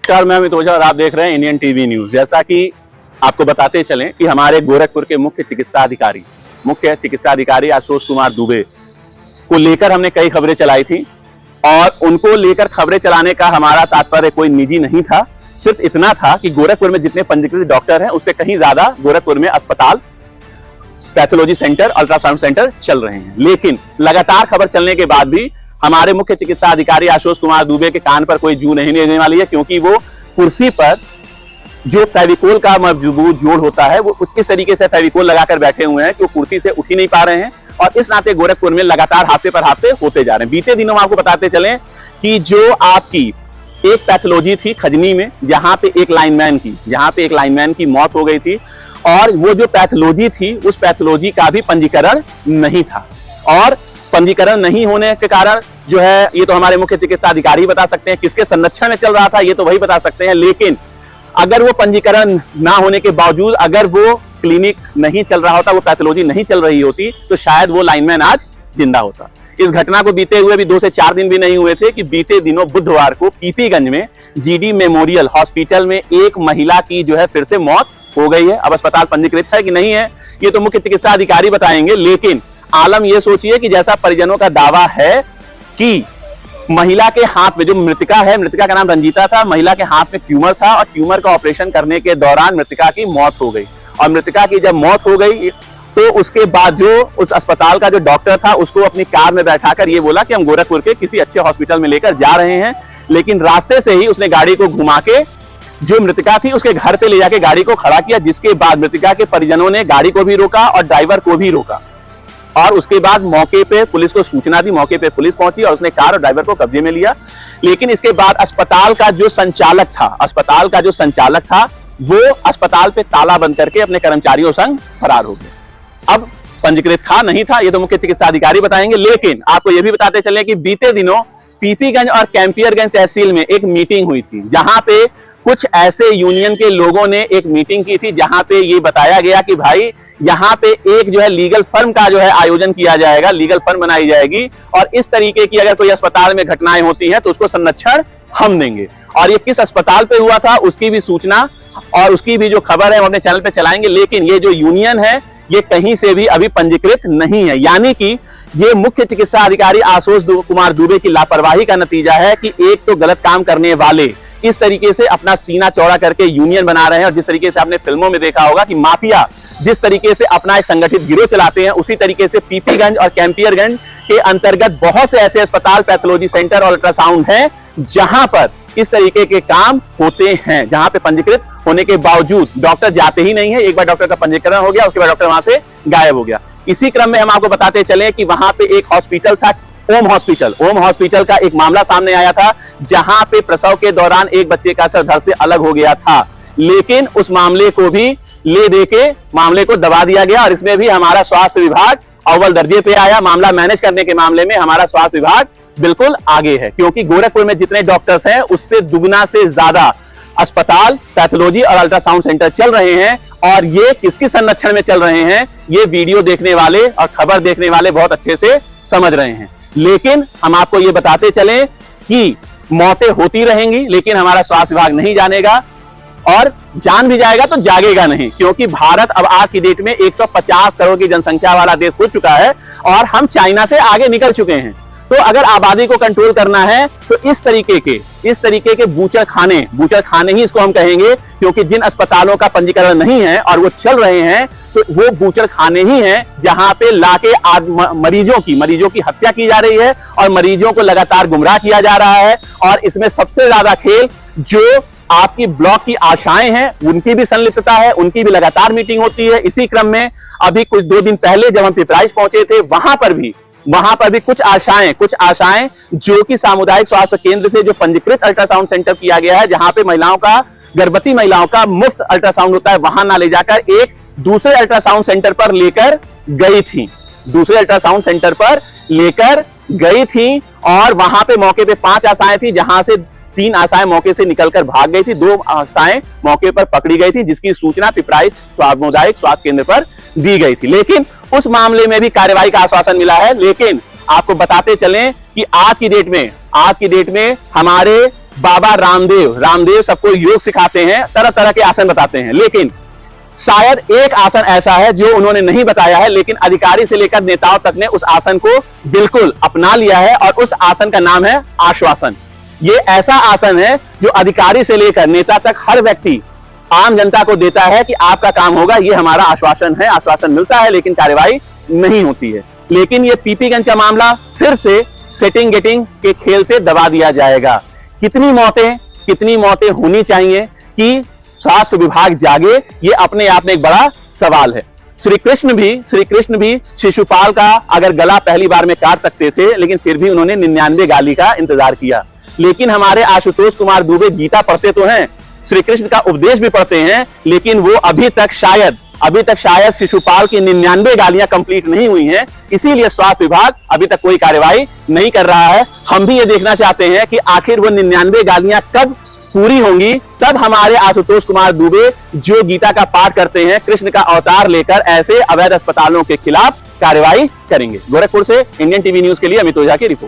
नमस्कार, मैं अमित ओझा और आप देख रहे हैं इंडियन टीवी न्यूज। जैसा कि आपको बताते चलें कि हमारे गोरखपुर के मुख्य चिकित्सा अधिकारी आशुतोष कुमार दुबे को लेकर हमने कई खबरें चलाई थी और उनको लेकर खबरें चलाने का हमारा तात्पर्य कोई निजी नहीं था। सिर्फ इतना था कि गोरखपुर में जितने पंजीकृत डॉक्टर हैं उससे कहीं ज्यादा गोरखपुर में अस्पताल, पैथोलॉजी सेंटर, अल्ट्रासाउंड सेंटर चल रहे हैं। लेकिन लगातार खबर चलने के बाद भी हमारे मुख्य चिकित्सा अधिकारी आशुतोष कुमार दुबे के कान पर कोई जू नहीं लेने वाली है, क्योंकि वो कुर्सी पर जो फेविकोल का मजबूत जोड़ होता है वो कुछ इस तरीके से फेविकोल लगाकर बैठे हुए हैं कि वो कुर्सी से उठ ही नहीं पा रहे हैं और इस नाते गोरखपुर में लगातार हादसे पर हादसे होते जा रहे हैं। बीते दिनों में आपको बताते चलें कि जो आपकी एक पैथोलॉजी थी खजनी में, जहां पे एक लाइनमैन की मौत हो गई थी और वो जो पैथोलॉजी थी उस पैथोलॉजी का भी पंजीकरण नहीं था और पंजीकरण नहीं होने के कारण जो है ये तो हमारे मुख्य चिकित्सा अधिकारी बता सकते हैं, किसके संरक्षण में चल रहा था ये तो वही बता सकते हैं। लेकिन अगर वो पंजीकरण ना होने के बावजूद अगर वो क्लिनिक नहीं चल रहा होता, वो पैथोलॉजी नहीं चल रही होती, तो शायद वो लाइनमैन आज जिंदा होता। इस घटना को बीते हुए भी 2 से 4 दिन भी नहीं हुए थे कि बीते दिनों बुधवार को पीपीगंज में जीडी मेमोरियल हॉस्पिटल में एक महिला की जो है फिर से मौत हो गई है। अब अस्पताल पंजीकृत है कि नहीं है ये तो मुख्य चिकित्सा अधिकारी बताएंगे, लेकिन आलम ये सोचिए कि जैसा परिजनों का दावा है कि महिला के हाथ में जो मृतिका है, मृतिका का नाम रंजीता था, महिला के हाथ में ट्यूमर था और ट्यूमर का ऑपरेशन करने के दौरान मृतिका की मौत हो गई और मृतिका की जब मौत हो गई तो उसके बाद जो उस अस्पताल का जो डॉक्टर था उसको अपनी कार में बैठाकर ये बोला कि हम गोरखपुर के किसी अच्छे हॉस्पिटल में लेकर जा रहे हैं, लेकिन रास्ते से ही उसने गाड़ी को घुमा के जो मृतिका थी उसके घर पे ले जाके गाड़ी को खड़ा किया, जिसके बाद मृतिका के परिजनों ने गाड़ी को भी रोका और ड्राइवर को भी रोका और उसके बाद मौके पे पुलिस को सूचना दी। मौके पे पुलिस पहुंची और उसने कार और ड्राइवर को कब्जे में लिया। लेकिन इसके बाद अस्पताल का जो संचालक था वो अस्पताल पे ताला बंद करके अपने कर्मचारियों संग फरार हो गया। अब पंजीकृत था नहीं था ये तो मुख्य चिकित्सा अधिकारी बताएंगे, लेकिन आपको ये भी बताते चले कि बीते दिनों पीपीगंज और कैंपियरगंज तहसील में एक मीटिंग हुई थी, जहां पे कुछ ऐसे यूनियन के लोगों ने एक मीटिंग की थी जहां पे ये बताया गया कि भाई यहाँ पे एक जो है लीगल फर्म का जो है आयोजन किया जाएगा, लीगल फर्म बनाई जाएगी और इस तरीके की अगर कोई अस्पताल में घटनाएं होती हैं तो उसको संरक्षण हम देंगे। और ये किस अस्पताल पे हुआ था उसकी भी सूचना और उसकी भी जो खबर है हम अपने चैनल पे चलाएंगे। लेकिन ये जो यूनियन है ये कहीं से भी अभी पंजीकृत नहीं है, यानी कि ये मुख्य चिकित्सा अधिकारी आशुतोष कुमार दुबे की लापरवाही का नतीजा है कि एक तो गलत काम करने वाले इस तरीके से अपना सीना चौड़ा करके यूनियन बना रहे हैं और जिस तरीके से आपने फिल्मों में देखा होगा कि माफिया जिस तरीके से अपना एक संगठित गिरोह चलाते हैं, उसी तरीके से पीपीगंज और कैंपियरगंज के अंतर्गत बहुत से ऐसे अस्पताल, पैथोलॉजी सेंटर और अल्ट्रासाउंड हैं जहां पर इस तरीके के काम होते हैं, जहां पे पंजीकृत होने के बावजूद डॉक्टर जाते ही नहीं है। एक बार डॉक्टर का पंजीकरण हो गया उसके बाद डॉक्टर वहां से गायब हो गया। इसी क्रम में हम आपको बताते चले कि वहां पे एक हॉस्पिटल था, ओम हॉस्पिटल का एक मामला सामने आया था जहां पे प्रसव के दौरान एक बच्चे का सर धड़ से अलग हो गया था, लेकिन उस मामले को भी ले दे के मामले को दबा दिया गया और इसमें भी हमारा स्वास्थ्य विभाग अव्वल दर्जे पे आया। मामला मैनेज करने के मामले में हमारा स्वास्थ्य विभाग बिल्कुल आगे है, क्योंकि गोरखपुर में जितने डॉक्टर्स हैं उससे दुगना से ज्यादा अस्पताल, पैथोलॉजी और अल्ट्रासाउंड सेंटर चल रहे हैं और ये किसके संरक्षण में चल रहे हैं ये वीडियो देखने वाले और खबर देखने वाले बहुत अच्छे से समझ रहे हैं। लेकिन हम आपको ये बताते चलें कि मौतें होती रहेंगी, लेकिन हमारा स्वास्थ्य विभाग नहीं जानेगा और जान भी जाएगा तो जागेगा नहीं, क्योंकि भारत अब आज की डेट में 150 करोड़ की जनसंख्या वाला देश हो चुका है और हम चाइना से आगे निकल चुके हैं। तो अगर आबादी को कंट्रोल करना है तो इस तरीके के बूचड़ खाने ही इसको हम कहेंगे, क्योंकि जिन अस्पतालों का पंजीकरण नहीं है और वो चल रहे हैं तो वो बूचड़ खाने ही हैं जहां पे लाके मरीजों की हत्या की जा रही है और मरीजों को लगातार गुमराह किया जा रहा है। और इसमें सबसे ज्यादा खेल जो आपकी ब्लॉक की आशाएं हैं उनकी भी संलिप्तता है, उनकी भी लगातार मीटिंग होती है। इसी क्रम में अभी कुछ 2 दिन पहले जब हम पिपराइच पहुंचे थे वहां पर भी कुछ आशाएं जो कि सामुदायिक स्वास्थ्य केंद्र से जो पंजीकृत अल्ट्रासाउंड सेंटर किया गया है, जहां पे गर्भवती महिलाओं का मुफ्त अल्ट्रासाउंड होता है, वहां ना ले जाकर एक दूसरे अल्ट्रासाउंड सेंटर पर लेकर गई थी और वहां पे मौके पे 5 आशाएं थी, जहां से 3 आशाएं मौके से निकलकर भाग गई थी, 2 आशाएं मौके पर पकड़ी गई थी, जिसकी सूचना पिपराइच सामुदायिक स्वास्थ्य केंद्र पर दी गई थी। लेकिन उस मामले में भी कार्रवाई का आश्वासन मिला है। लेकिन आपको बताते चलें कि आज की डेट में हमारे बाबा रामदेव सबको योग सिखाते हैं, तरह तरह के आसन बताते हैं, लेकिन शायद एक आसन ऐसा है जो उन्होंने नहीं बताया है, लेकिन अधिकारी से लेकर नेताओं तक ने उस आसन को बिल्कुल अपना लिया है और उस आसन का नाम है आश्वासन। ये ऐसा आसन है जो अधिकारी से लेकर नेता तक हर व्यक्ति आम जनता को देता है कि आपका काम होगा, ये हमारा आश्वासन है। आश्वासन मिलता है लेकिन कार्यवाही नहीं होती है। लेकिन ये पीपीगंज का मामला फिर से सेटिंग गेटिंग के खेल से दबा दिया जाएगा। कितनी मौतें होनी चाहिए कि स्वास्थ्य विभाग जागे, ये अपने आप में एक बड़ा सवाल है। श्री कृष्ण भी शिशुपाल का अगर गला पहली बार में काट सकते थे, लेकिन फिर भी उन्होंने 99 गाली का इंतजार किया। लेकिन हमारे आशुतोष कुमार दुबे गीता पढ़ते तो हैं, श्री कृष्ण का उपदेश भी पढ़ते हैं, लेकिन वो अभी तक शायद शिशुपाल की 99 गालियां कंप्लीट नहीं हुई हैं। इसीलिए स्वास्थ्य विभाग अभी तक कोई कार्यवाही नहीं कर रहा है। हम भी ये देखना चाहते हैं कि आखिर वो 99 गालियां कब पूरी होंगी, तब हमारे आशुतोष कुमार दुबे जो गीता का पाठ करते हैं, कृष्ण का अवतार लेकर ऐसे अवैध अस्पतालों के खिलाफ कार्यवाही करेंगे। गोरखपुर से इंडियन टीवी न्यूज के लिए अमित ओझा की रिपोर्ट।